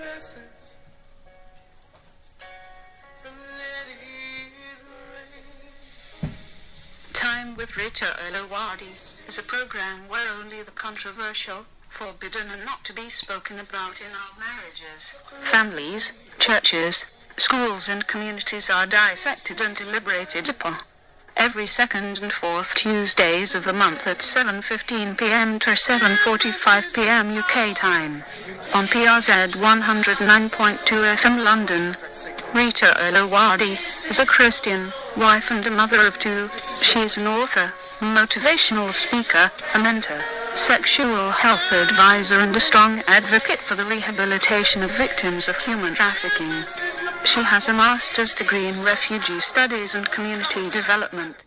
presence and let it rain. Time with Rita Eluwade is a program where only the controversial, forbidden and not to be spoken about in our marriages, families, churches, schools and communities are dissected and deliberated upon. Every second and fourth Tuesdays of the month at 7:15 p.m. to 7:45 p.m. UK time. On PRZ 109.2 FM London. Rita Eluwade is a Christian, wife and a mother of two. She is an author, motivational speaker, a mentor, sexual health advisor and a strong advocate for the rehabilitation of victims of human trafficking. She has a master's degree in refugee studies and community development.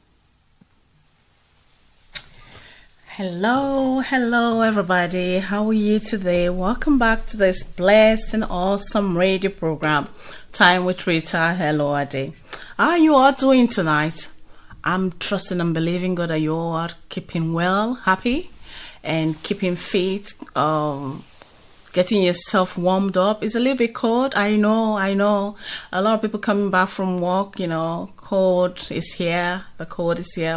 Hello everybody. How are you today? Welcome back to this blessed and awesome radio program, Time with Rita Eluwade. How are you all doing tonight? I'm trusting and believing God that you all are keeping well, happy, and keeping fit, getting yourself warmed up. It's a little bit cold. I know. A lot of people coming back from work, cold is here. The cold is here.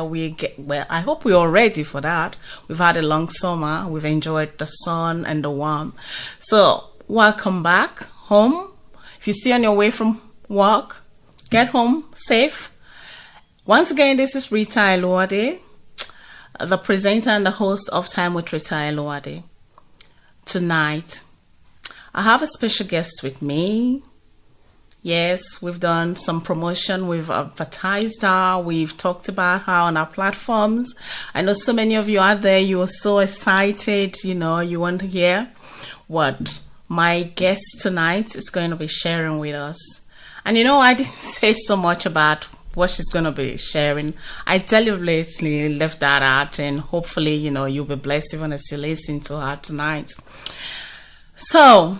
I hope we're all ready for that. We've had a long summer. We've enjoyed the sun and the warmth. So, welcome back home. If you're still on your way from work, get home safe. Once again, this is Rita Eluwade, the presenter and the host of Time with Rita Eluwade. Tonight, I have a special guest with me. Yes, we've done some promotion, we've advertised her, we've talked about her on our platforms. I know so many of you out there, you are so excited, you want to hear what my guest tonight is going to be sharing with us. And I didn't say so much about what she's going to be sharing. I deliberately left that out, and hopefully, you'll be blessed even as you listen to her tonight. So,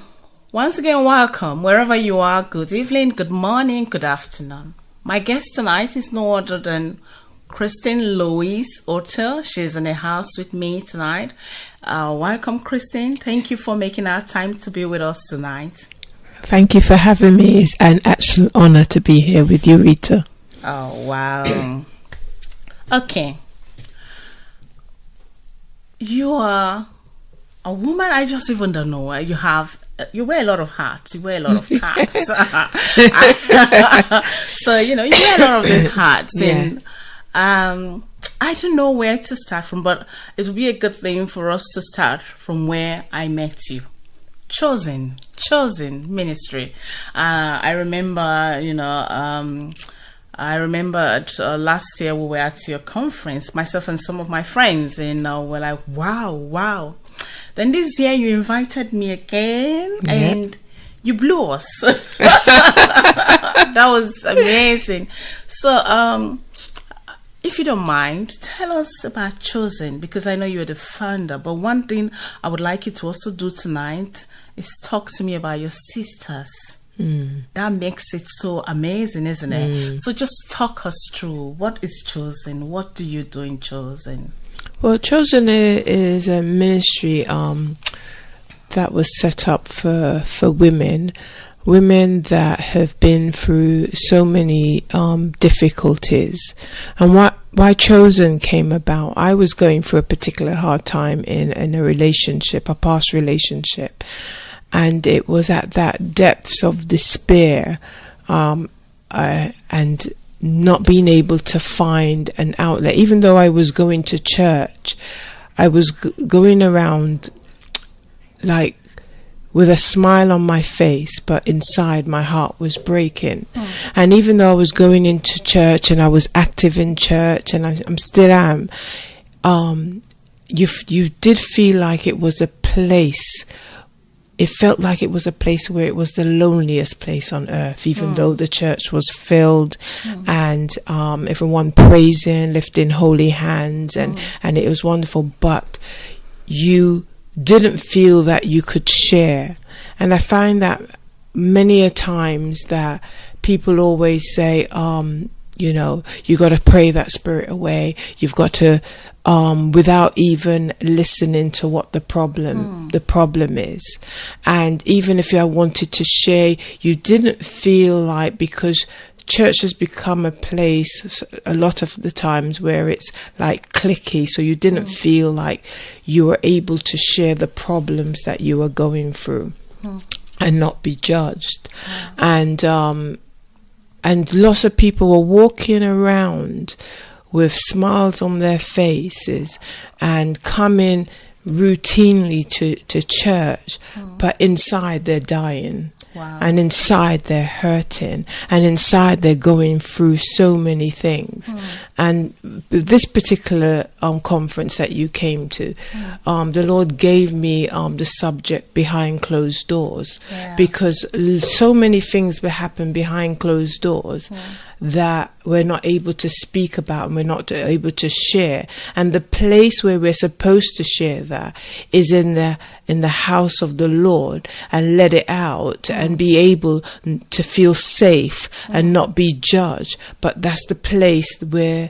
once again, welcome. Wherever you are, good evening, good morning, good afternoon. My guest tonight is no other than Christine Louise Oteh. She's in the house with me tonight. Welcome, Christine. Thank you for making our time to be with us tonight. Thank you for having me. It's an absolute honor to be here with you, Rita. Oh, wow. Okay. You are a woman, I just even don't know. You wear a lot of hats, you wear a lot of caps. So, you wear a lot of these hats. Yeah. And I don't know where to start from, but it would be a good thing for us to start from where I met you. Chosen ministry. I remember, last year we were at your conference, myself and some of my friends, and we're like, wow. Then this year you invited me again, and you blew us. That was amazing. So, if you don't mind, tell us about Chosen, because I know you're the founder. But one thing I would like you to also do tonight is talk to me about your sisters. That makes it so amazing, isn't it? So just talk us through, what is Chosen? What do you do in Chosen? Well, Chosen is a ministry that was set up for women that have been through so many difficulties. And why Chosen came about, I was going through a particular hard time in a relationship, a past relationship. And it was at that depths of despair and not being able to find an outlet. Even though I was going to church, I was going around like with a smile on my face, but inside my heart was breaking. And even though I was going into church and I was active in church, and I'm still am, you did feel like it was a place. It felt like it was a place where it was the loneliest place on earth, even though the church was filled and everyone praising, lifting holy hands, and it was wonderful. But you didn't feel that you could share. And I find that many a times that people always say, you know, you got to pray that spirit away. You've got to, without even listening to what the problem is. And even if I wanted to share, you didn't feel like, because church has become a place a lot of the times where it's like cliquey, so you didn't feel like you were able to share the problems that you were going through and not be judged. And lots of people were walking around with smiles on their faces and coming routinely to church, but inside they're dying. Wow. And inside they're hurting, and inside they're going through so many things. And this particular conference that you came to, the Lord gave me the subject behind closed doors, because so many things will happen behind closed doors that we're not able to speak about and we're not able to share. And the place where we're supposed to share that is in the house of the Lord, and let it out and be able to feel safe and not be judged. But that's the place where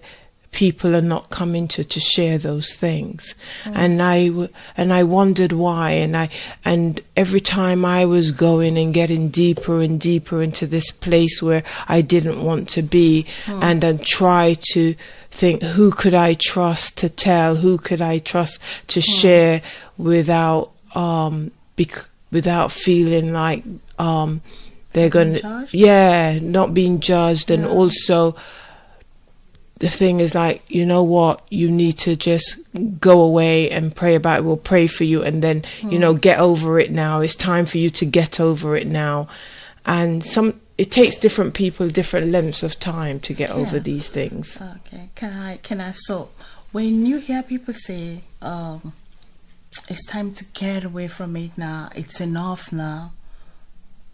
people are not coming to share those things. And I wondered why, and every time I was going and getting deeper and deeper into this place where I didn't want to be, and then try to think, who could I trust to tell, who could I trust to share without feeling like they're going to, not being judged. And also the thing is, like, you know what, you need to just go away and pray about it. We'll pray for you, and then you know, get over it now. It's time for you to get over it now. And it takes different people different lengths of time to get over these things. Okay, can I so when you hear people say it's time to get away from it now, it's enough now,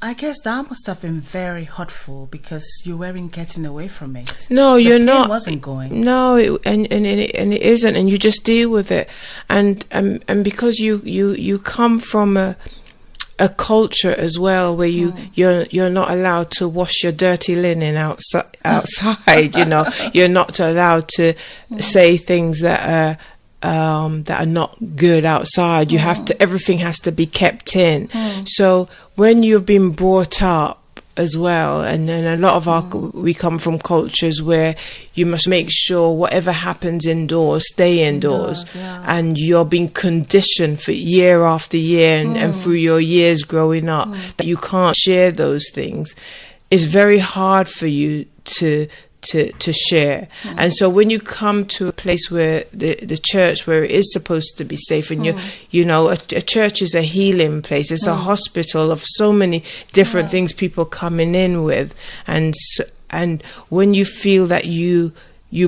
I guess that must have been very hurtful, because you weren't getting away from it. No, you're not. It wasn't going. No, and it isn't, and you just deal with it. And because you come from a culture as well where you're not allowed to wash your dirty linen outside. You know, you're not allowed to say things that are not good outside. You have to, everything has to be kept in. So when you've been brought up as well, and then a lot of we come from cultures where you must make sure whatever happens indoors, stay indoors. And you're being conditioned for year after year and through your years growing up that you can't share those things. It's very hard for you to share. And so when you come to a place where the church, where it is supposed to be safe, and you know, a church is a healing place, it's a hospital of so many different things people coming in with, and when you feel that you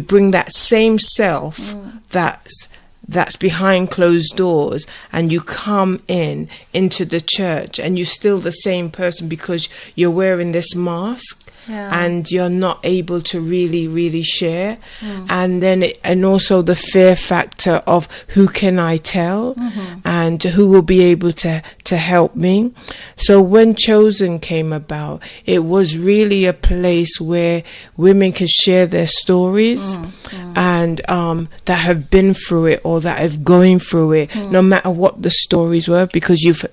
bring that same self that's behind closed doors, and you come into the church and you're still the same person because you're wearing this mask, and you're not able to really share. And then and also the fear factor of, who can I tell, and who will be able to help me. So when Chosen came about, it was really a place where women can share their stories, and that have been through it or that have going through it, no matter what the stories were, because you've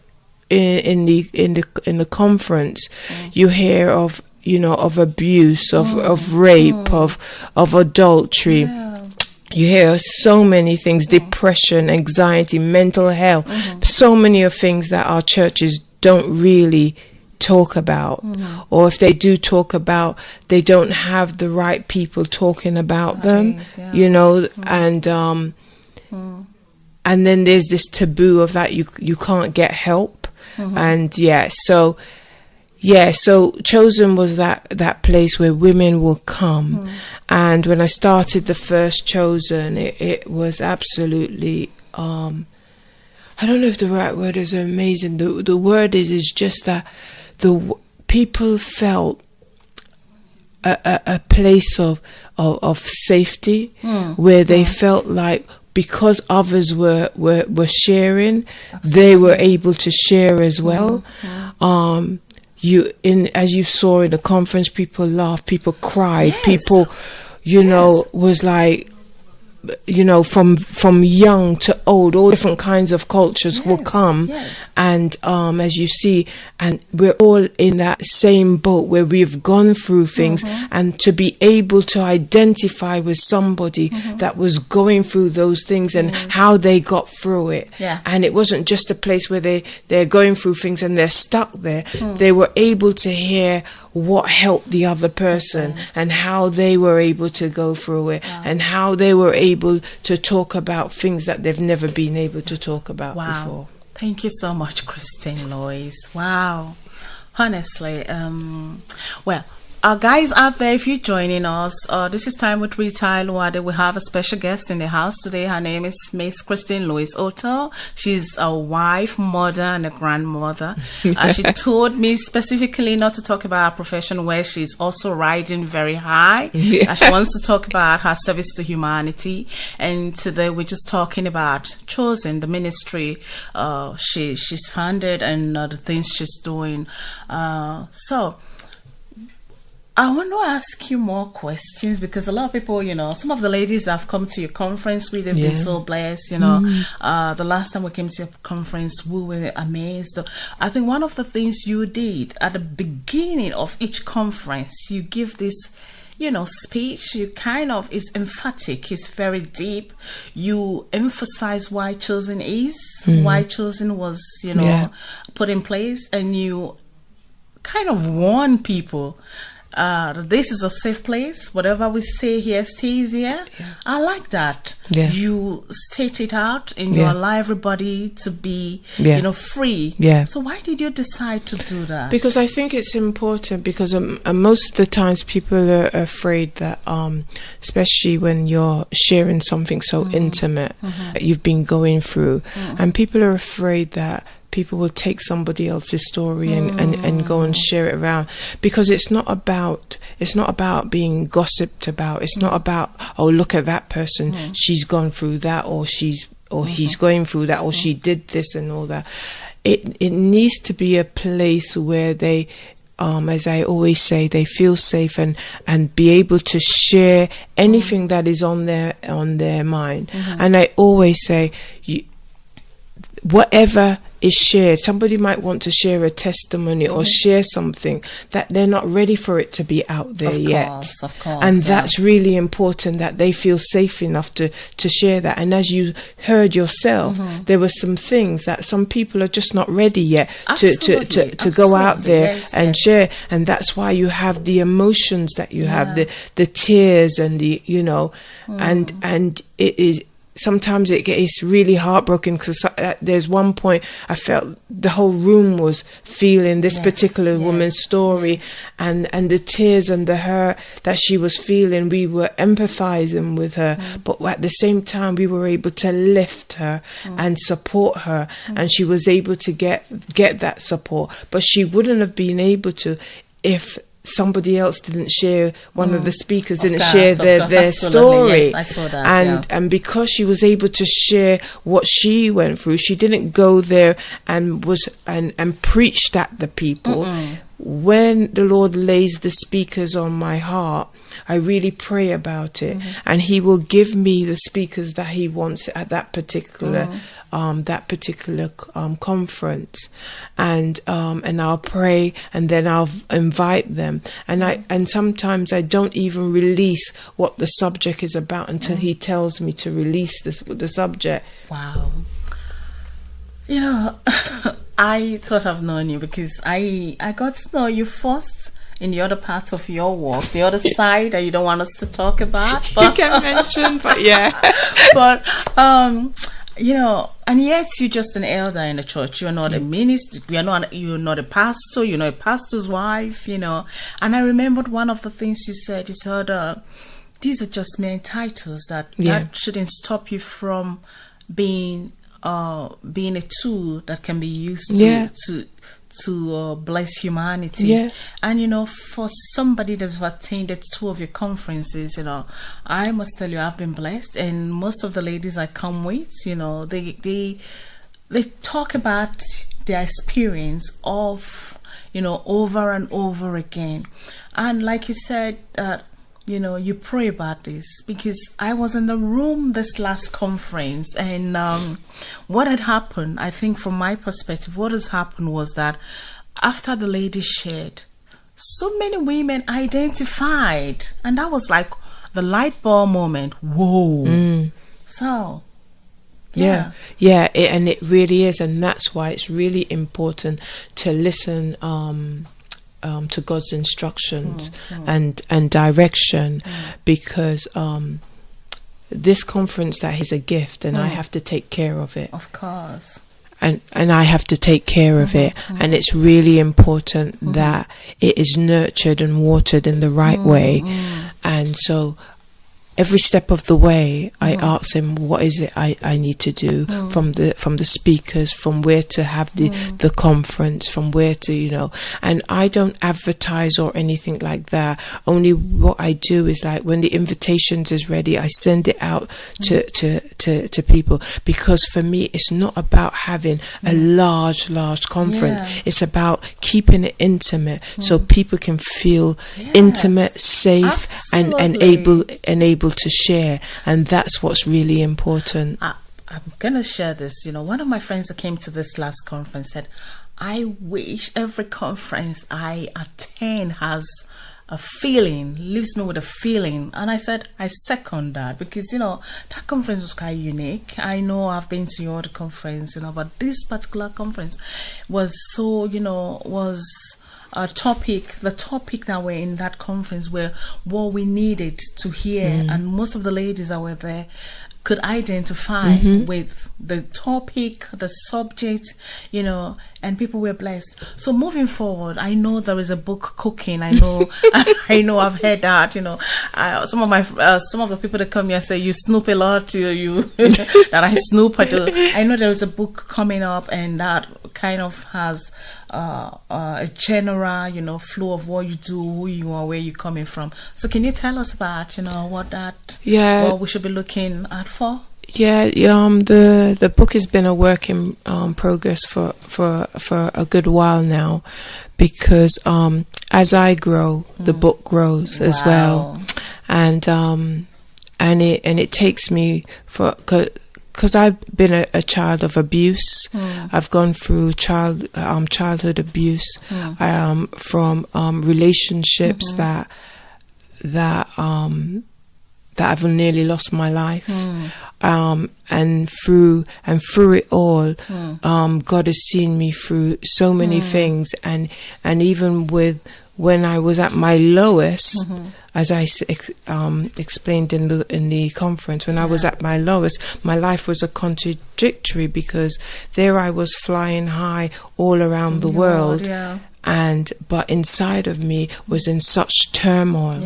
in the conference you hear of, you know, of abuse, of rape, of adultery. You hear so many things, depression, anxiety, mental health, so many of things that our churches don't really talk about. Or if they do talk about, they don't have the right people talking about them, you know, and then there's this taboo of that you can't get help. And so Chosen was that place where women will come. And when I started the first Chosen, it was absolutely, I don't know if the right word is amazing. The word is just that the people felt a place of safety, where they felt like, because others were sharing, they were able to share as well. as you saw in the conference, people laughed, people cried, Yes. people, you know, was like, you know, from young to old, all different kinds of cultures will come. Yes. And as you see, and we're all in that same boat where we've gone through things, and to be able to identify with somebody that was going through those things and how they got through it. Yeah. And it wasn't just a place where they're going through things and they're stuck there. They were able to hear what helped the other person and how they were able to go through it, and how they were able to talk about things that they've never been able to talk about before. Thank you so much, Christine Lois. Wow. Honestly, well, guys out there, if you're joining us, this is Time with Rita Eluwade. We have a special guest in the house today. Her name is Miss Christine Lois Oteh. She's a wife, mother, and a grandmother. She told me specifically not to talk about her profession, where she's also riding very high. Yeah. She wants to talk about her service to humanity. And today we're just talking about Chosen, the ministry she's founded, and the things she's doing. So I want to ask you more questions, because a lot of people, you know, some of the ladies that have come to your conference, they've been so blessed, you know. The last time we came to your conference, we were amazed. I think one of the things you did at the beginning of each conference, you give this, you know, speech. You kind of is emphatic, it's very deep. You emphasize why Chosen is, why Chosen was, you know, put in place, and you kind of warn people this is a safe place. Whatever we say here stays here. I like that. You state it out and you allow everybody to be, you know, free. So why did you decide to do that? Because I think it's important, because most of the times people are afraid that, especially when you're sharing something so intimate that you've been going through, and people are afraid that people will take somebody else's story and go and share it around, because it's not about being gossiped about. It's not about, oh, look at that person, she's gone through that, or he's going through that, or she did this and all that. It needs to be a place where they, as I always say, they feel safe and be able to share anything that is on their mind. And I always say, whatever is shared, somebody might want to share a testimony or share something that they're not ready for it to be out there yet. Of course, and that's really important, that they feel safe enough to share that. And as you heard yourself, there were some things that some people are just not ready yet to go out there and share. And that's why you have the emotions that you have, the tears and the, you know, and it is. Sometimes it's really heartbroken, because there's one point I felt the whole room was feeling this particular woman's story, and the tears and the hurt that she was feeling. We were empathizing with her, but at the same time we were able to lift her and support her, and she was able to get that support. But she wouldn't have been able to if somebody else didn't share, one of the speakers didn't share their story. Yes, I saw that. And because she was able to share what she went through, she didn't go there and preach at the people. When the Lord lays the speakers on my heart, I really pray about it, and He will give me the speakers that He wants at that particular conference, and I'll pray, and then I'll invite them, and sometimes I don't even release what the subject is about until He tells me to release the subject. Wow. You know, I thought I've known you because I got to know you first in the other parts of your work, the other side that you don't want us to talk about. But, you can mention, but but you know, and yet you're just an elder in the church. You're not a minister. You're not a pastor. You're not a pastor's wife. You know, and I remembered one of the things you said. You said, "These are just mere titles that shouldn't stop you from being a tool that can be used to bless humanity." And you know, for somebody that's attended 2 of your conferences, you know, I must tell you, I've been blessed. And most of the ladies I come with, you know, they talk about their experience of, over and over again. And like you said, you pray about this, because I was in the room this last conference, and what had happened, I think from my perspective, what has happened was that after the lady shared, so many women identified, and that was like the light bulb moment. Whoa. So and it really is, and that's why it's really important to listen to God's instructions and direction, because this conference, that is a gift, and I have to take care of it. Of course. And I have to take care of it, and it's really important that it is nurtured and watered in the right way. And so every step of the way, I ask him, what is it I need to do, from the speakers, from where to have the conference, from where to, and I don't advertise or anything like that. Only what I do is, like, when the invitations is ready, I send it out to people, because for me, it's not about having a large conference. It's about keeping it intimate, so people can feel intimate, safe, and able to share, and that's what's really important. I'm gonna share this. One of my friends that came to this last conference said, I wish every conference I attend has a feeling, leaves me with a feeling. And I said, I second that, because that conference was quite unique. I know I've been to your other conference, but this particular conference was so, was the topic that were in that conference were what we needed to hear, and most of the ladies that were there could identify with the topic, the subject, and people were blessed. So moving forward, I know there is a book cooking. I know, I've heard that. Some of the people that come here say you snoop a lot. You that I snoop. I do. I know there is a book coming up, and that kind of has a general, flow of what you do, who you are, where you're coming from. So can you tell us about, what we should be looking at for? The book has been a work in progress for a good while now, because as I grow, the book grows as well, and it takes me because I've been a child of abuse. I've gone through childhood abuse, from relationships that I've nearly lost my life, and through it all, God has seen me through so many things, and even when I was at my lowest. As I explained in the conference, when I was at my lowest, my life was a contradictory, because there I was flying high all around the world, but inside of me was in such turmoil,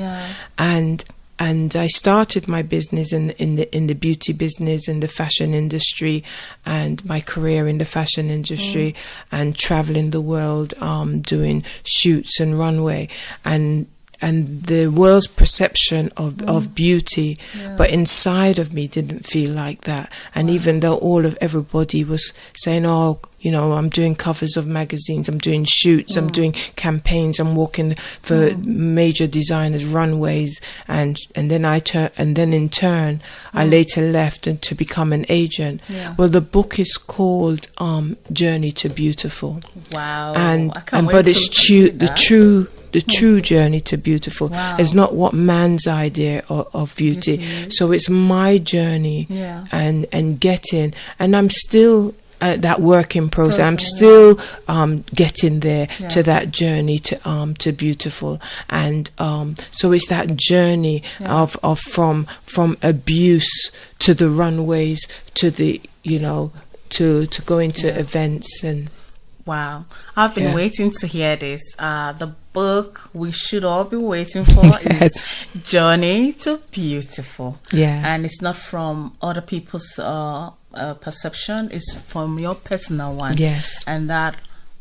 and I started my business in the beauty business, in the fashion industry, and my career in the fashion industry, and traveling the world, doing shoots and runway, and the world's perception of beauty, but inside of me didn't feel like that. And even though everybody was saying, I'm doing covers of magazines, I'm doing shoots, I'm doing campaigns, I'm walking for major designers, runways, and then in turn I later left to become an agent. Well, the book is called Journey to Beautiful. Wow. But it's the true journey to beautiful. It's not what man's idea of beauty. So it's my journey, and getting, and I'm still that work in process. I'm still getting there to that journey to beautiful, and so it's that journey of from abuse to the runways, to the to going to events. And wow, I've been waiting to hear this. The book we should all be waiting for is Journey to Beautiful. And it's not from other people's perception, it's from your personal one. And that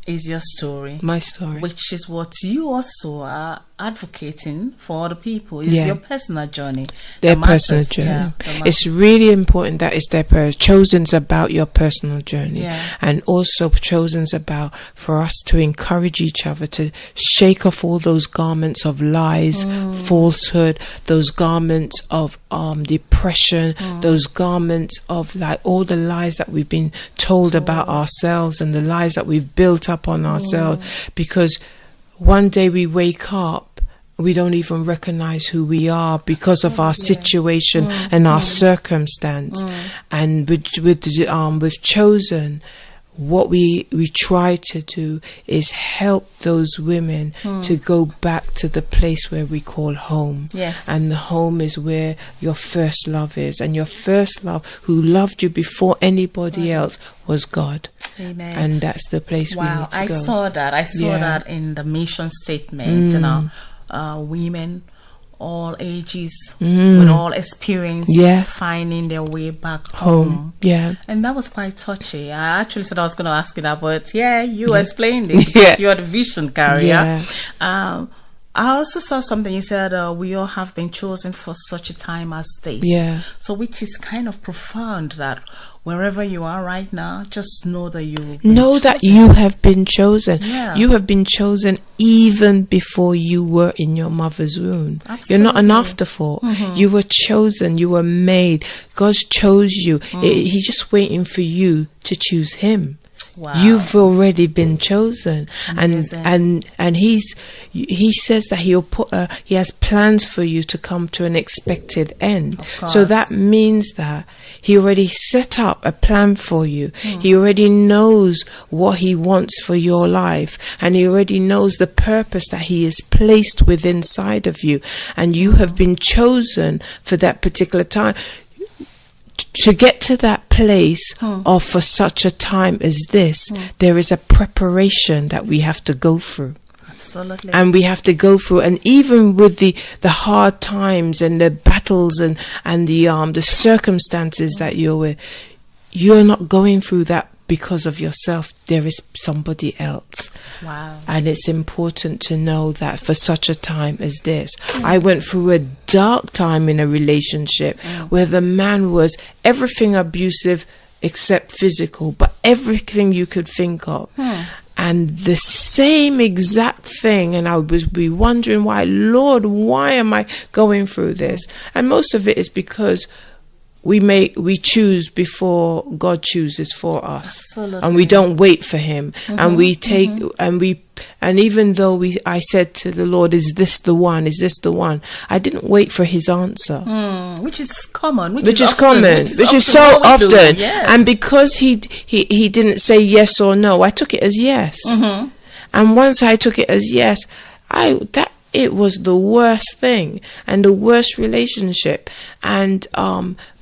is your story. My story. Which is what you also are advocating for other people. It's Yeah. your personal journey. Their that matters. personal journey. Yeah, that matters. It's really important that it's their chosen's about your personal journey. Yeah. And also chosen's about for us to encourage each other to shake off all those garments of lies, falsehood, those garments of depression, those garments of like all the lies that we've been told about ourselves and the lies that we've built up on ourselves, because one day we wake up, we don't even recognize who we are because of our situation and our circumstance. And with chosen, what we try to do is help those women to go back to the place where we call home. Yes. And the home is where your first love is, and your first love, who loved you before anybody else, was God. Amen. And that's the place we need to I go. saw that. I saw Yeah. that in the mission statement. You know, women, all ages, with all experience, Yeah. finding their way back Home. Yeah. And that was quite touchy. I actually said I was going to ask you that, but yeah, you explained it because you're the vision carrier. Yeah. I also saw something you said, we all have been chosen for such a time as this. Yeah. So which is kind of profound, that wherever you are right now, just know that you That you have been chosen. Yeah. You have been chosen even before you were in your mother's womb. You're not an afterthought. You were chosen. You were made. God chose you. He's just waiting for you to choose him. Wow. You've already been chosen. Amazing. And he says that he has plans for you to come to an expected end. Of So course. that means that he already set up a plan for you. He already knows what he wants for your life, and he already knows the purpose that he has placed within inside of you, and you have been chosen for that particular time. To get to that place of for such a time as this, there is a preparation that we have to go through. Absolutely. And we have to go through, and even with the hard times and the battles and the circumstances that you're not going through that because of yourself. There is somebody else. Wow. And it's important to know that for such a time as this. I went through a dark time in a relationship where the man was everything abusive except physical, but everything you could think of. And the same exact thing, and I would be wondering why, Lord, why am I going through this? And most of it is because we choose before God chooses for us. Absolutely. And we don't wait for him. And we take and even though I said to the Lord, is this the one? Is this the one? I didn't wait for his answer. Which is common. Which is so often. Yes. And because he didn't say yes or no, I took it as yes. And once I took it as yes, it was the worst thing and the worst relationship. And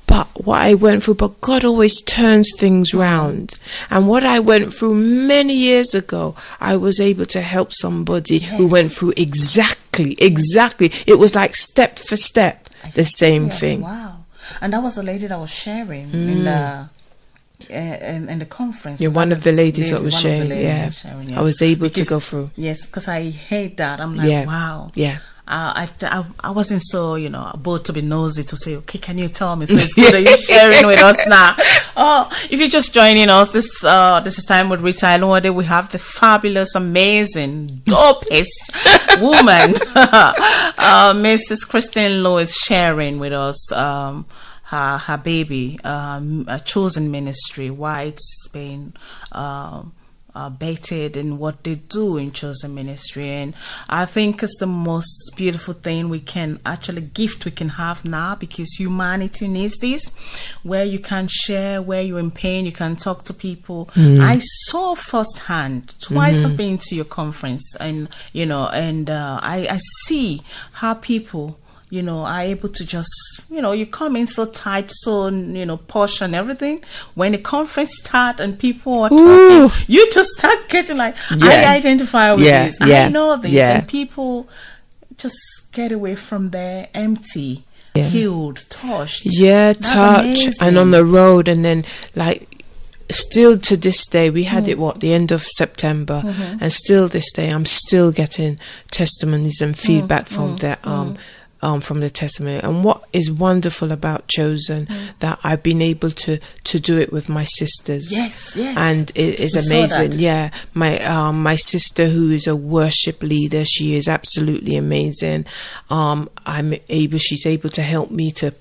but what I went through, but God always turns things round. And what I went through many years ago, I was able to help somebody who went through exactly. It was like step for step, the same thing. Wow. And that was a lady that was sharing in the conference. You're one of the ladies that was sharing. Yeah. I was able to go through. Yes, because I hate that. I'm like, wow. Yeah. I wasn't so, bold to be nosy to say, okay, can you tell me? So it's good that you're sharing with us now. Oh, if you're just joining us, this is Time with Rita Eluwade. We have the fabulous, amazing, dopest woman, Mrs. Christine Lewis, sharing with us her baby, a chosen ministry, why it's been baited in what they do in chosen ministry. And I think it's the most beautiful thing we can have now, because humanity needs this, where you can share, where you're in pain, you can talk to people. I saw firsthand, twice I've been to your conference, and I see how people are able to just, you come in so tight, so, posh and everything. When the conference starts and people are talking, you just start getting like, I identify with this. I know this. And people just get away from there empty, healed, touched. Yeah, That's touch. amazing. And on the road, and then like still to this day, we had it the end of September, and still this day I'm still getting testimonies and feedback from from the testimony. And what is wonderful about Chosen, that I've been able to do it with my sisters. Yes. And it is amazing. Yeah, my sister, who is a worship leader, she is absolutely amazing. She's able to help me to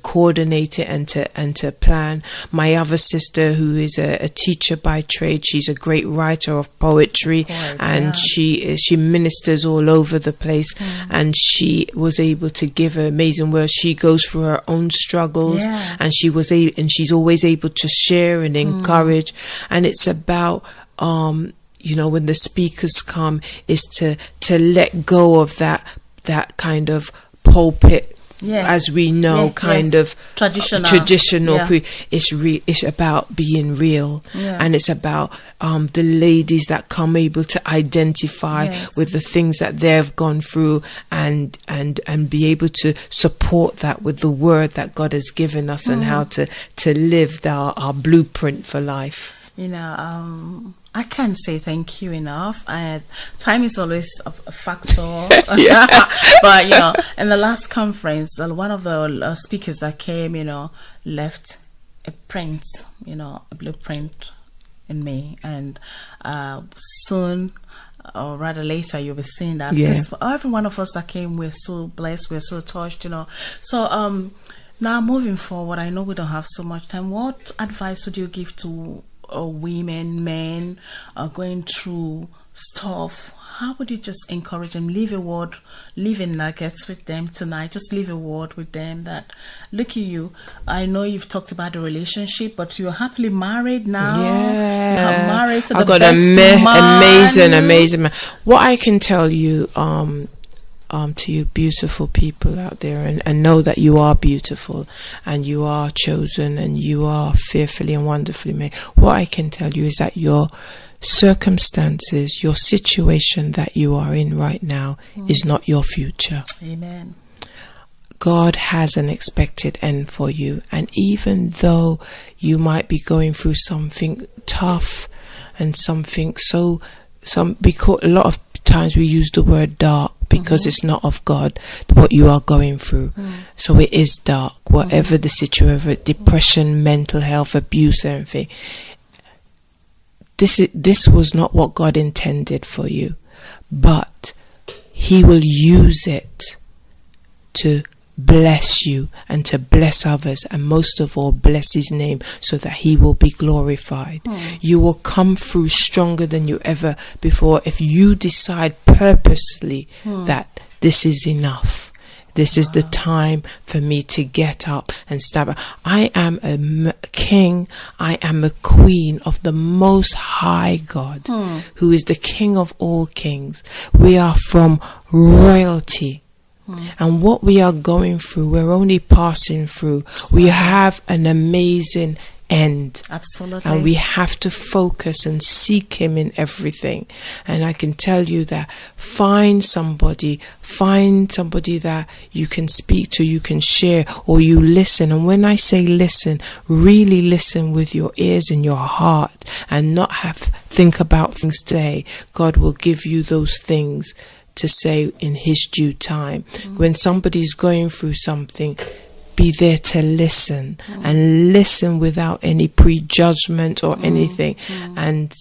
coordinate it and to plan. My other sister, who is a teacher by trade, she's a great writer of poetry, and she ministers all over the place, and she was able to give her amazing words. She goes through her own struggles, and she's always able to share and encourage. And it's about when the speakers come, is to let go of that kind of pulpit, as we know, kind of traditional. It's about being real, and it's about the ladies that come able to identify with the things that they've gone through, and be able to support that with the word that God has given us, and how to live our blueprint for life. I can't say thank you enough. Time is always a factor. But, in the last conference, one of the speakers that came, left a print, a blueprint in me. And soon, or rather later, you'll be seeing that. Because every one of us that came, we're so blessed, we're so touched, So now moving forward, I know we don't have so much time. What advice would you give to women, men are going through stuff? How would you just encourage them? Leave a word, leave in nuggets with them tonight. Just leave a word with them that, look at you, I know you've talked about the relationship, but you're happily married now. You're married to the best amazing man. What I can tell you, to you beautiful people out there, and know that you are beautiful, and you are chosen, and you are fearfully and wonderfully made. What I can tell you is that your circumstances, your situation that you are in right now is not your future. Amen. God has an expected end for you, and even though you might be going through something tough and something because a lot of times we use the word dark, because it's not of God, what you are going through. So it is dark, whatever the situation, depression, mental health, abuse, everything. This was not what God intended for you, but He will use it to bless you and to bless others, and most of all bless His name, so that He will be glorified. You will come through stronger than you ever before if you decide purposely that this is enough. This is the time for me to get up and stand. I am a king, I am a queen of the Most High God, who is the King of all kings. We are from royalty. And what we are going through, we're only passing through. We have an amazing end. Absolutely. And we have to focus and seek Him in everything. And I can tell you that find somebody that you can speak to, you can share, or you listen. And when I say listen, really listen with your ears and your heart, and not think about things today. God will give you those things to say in His due time. When somebody's going through something, be there to listen, and listen without any prejudgment or anything. And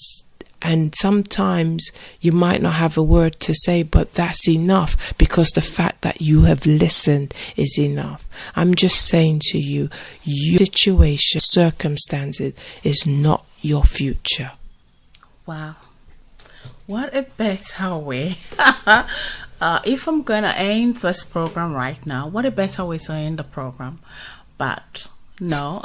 sometimes you might not have a word to say, but that's enough, because the fact that you have listened is enough. I'm just saying to you, your situation, circumstances is not your future. Wow. What a better way. If I'm going to end this program right now, what a better way to end the program. But no.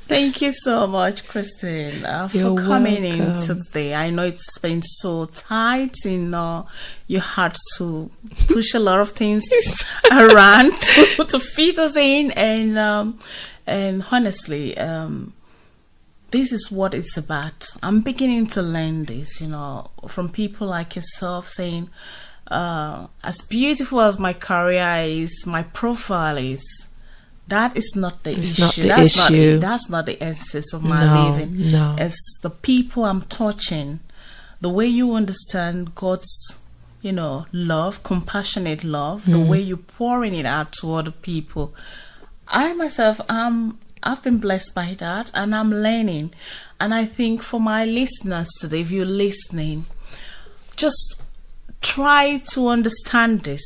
Thank you so much, Christine, for coming in today. I know it's been so tight, you had to push a lot of things around to fit us in, and honestly, this is what it's about. I'm beginning to learn this, from people like yourself, saying, as beautiful as my career is, my profile is, That is not the It's issue. not the that's issue. That's not the essence of my No, living. no. It's the people I'm touching, the way you understand God's, love, compassionate love, the way you're pouring it out to other people. I myself, I've been blessed by that, and I'm learning. And I think for my listeners today, if you're listening, just try to understand this.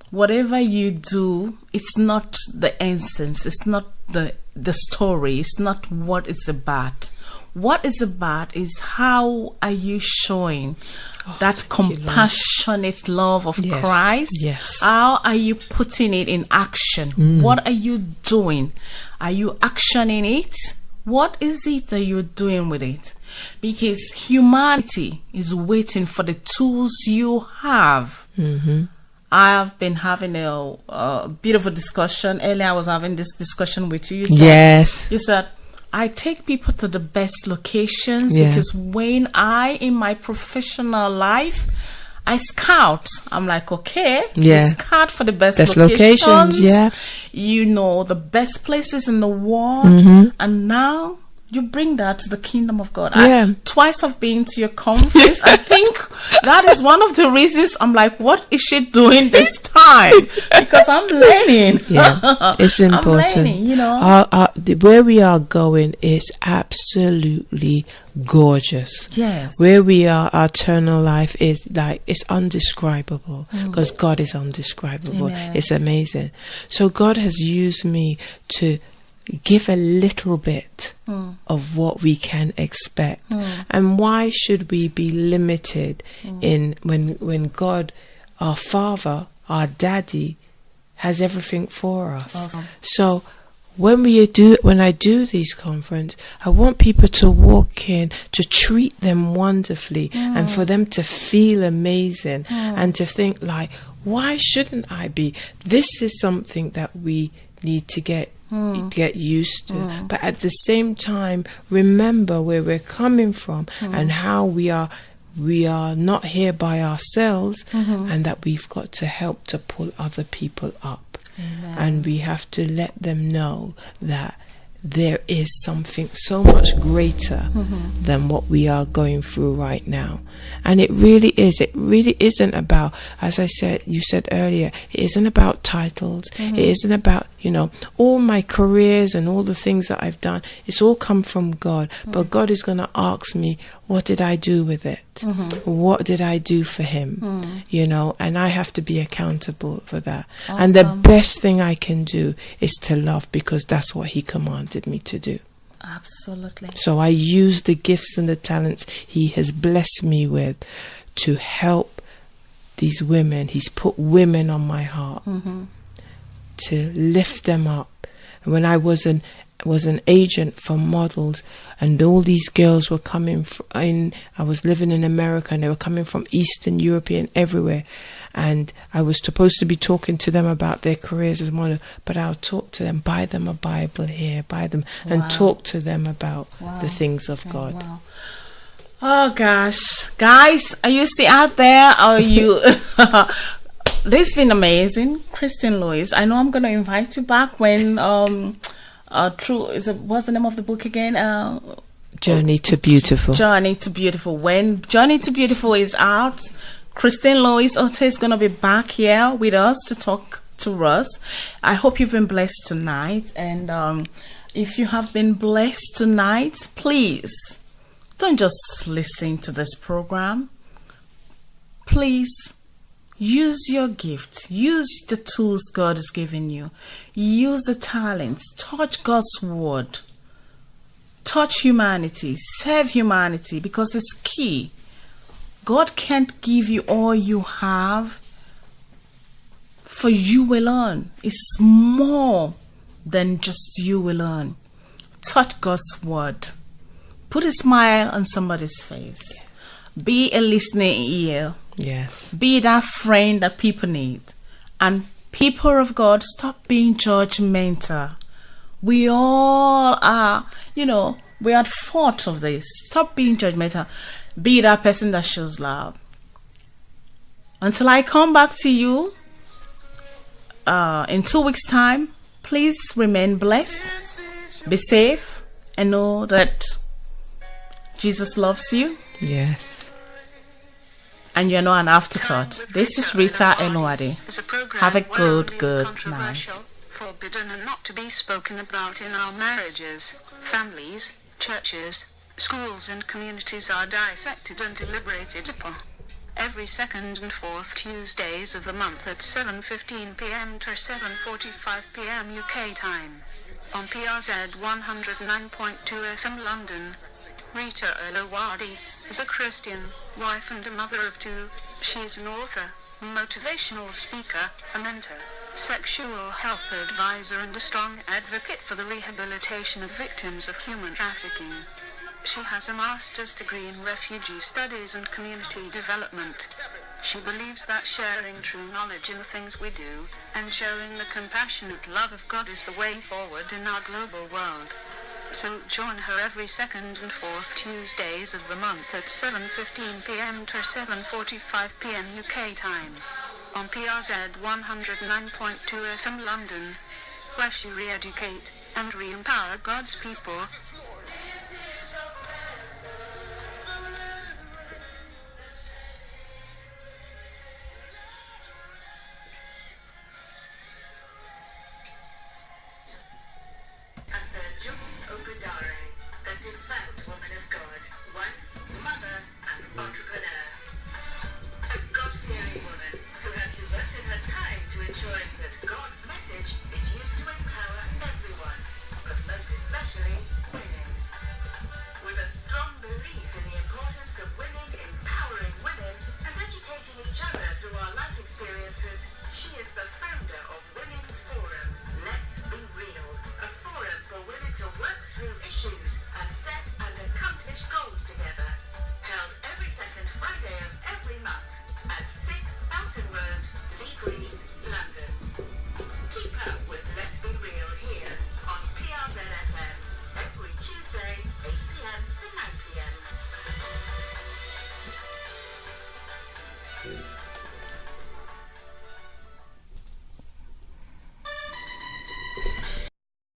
Whatever you do, it's not the essence, it's not the story, it's not what it's about. What it's about is how are you showing that compassionate love of Yes. Christ? Yes. How are you putting it in action? What are you doing? Are you actioning it? What is it that you're doing with it? Because humanity is waiting for the tools you have. I have been having a bit of a discussion. Earlier, I was having this discussion with you. Yes. You said, I take people to the best locations Yeah. because when in my professional life, I scout. I'm like, okay, Yeah. you scout for the best locations, yeah. You know the best places in the world, and now you bring that to the kingdom of God. Yeah. Twice I've been to your conference. I think that is one of the reasons I'm like, what is she doing this time? Because I'm learning. Yeah, it's important. I'm learning, Where we are going is absolutely gorgeous. Yes. Where we are, our eternal life is it's undescribable because God is undescribable. Amen. It's amazing. So God has used me to give a little bit of what we can expect. And why should we be limited in when God, our Father, our Daddy, has everything for us? Awesome. So when I do these conferences, I want people to walk in, to treat them wonderfully, and for them to feel amazing, and to think like, why shouldn't I be? This is something that we need to get used to, but at the same time remember where we're coming from and how we are not here by ourselves, and that we've got to help to pull other people up. Amen. And we have to let them know that there is something so much greater than what we are going through right now. And it really isn't about, as you said earlier, it isn't about titles. It isn't about, all my careers and all the things that I've done. It's all come from God. But God is going to ask me, what did I do with it? What did I do for him? And I have to be accountable for that. Awesome. And the best thing I can do is to love, because that's what he commanded me to do. Absolutely. So I use the gifts and the talents he has blessed me with to help these women. He's put women on my heart to lift them up. And when I was an agent for models, and all these girls were coming I was living in America, and they were coming from Eastern Europe and everywhere, and I was supposed to be talking to them about their careers as model, but I'll talk to them, buy them a Bible here, and talk to them about the things of God. Wow. Oh gosh, guys, are you still out there? Are you? This has been amazing, Kristen Lewis. I know I'm going to invite you back when what's the name of the book again? Journey to Beautiful. Journey to Beautiful. When Journey to Beautiful is out, Kristen Lewis Oteh is going to be back here with us to talk to us. I hope you've been blessed tonight, and if you have been blessed tonight, please don't just listen to this program. Please use your gift. Use the tools God has given you. Use the talents. Touch God's word. Touch humanity. Serve humanity, because it's key. God can't give you all you have for you alone. It's more than just you alone. Touch God's word. Put a smile on somebody's face. Be a listening ear. Yes. Be that friend that people need. And people of God, stop being judgmental. We all are, we're at fault of this. Stop being judgmental. Be that person that shows love. Until I come back to you in 2 weeks' time, Please remain blessed, be safe, and know that Jesus loves you Yes. and you're not an afterthought. This is Rita Eluwade. Is a program Have a where good, only good controversial, night. forbidden and not to be spoken about in our marriages, families, churches, schools and communities are dissected and deliberated upon. Every second and fourth Tuesdays of the month at 7:15 p.m. to 7:45 p.m. UK time. On PRZ 109.2 FM London. Rita Eluwade is a Christian, wife and a mother of two. She is an author, motivational speaker, a mentor, sexual health advisor and a strong advocate for the rehabilitation of victims of human trafficking. She has a master's degree in refugee studies and community development. She believes that sharing true knowledge in the things we do, and showing the compassionate love of God is the way forward in our global world. So join her every second and fourth Tuesdays of the month at 7:15 p.m. to 7:45 p.m. UK time. On PRZ 109.2 FM London, where she re-educate and re-empower God's people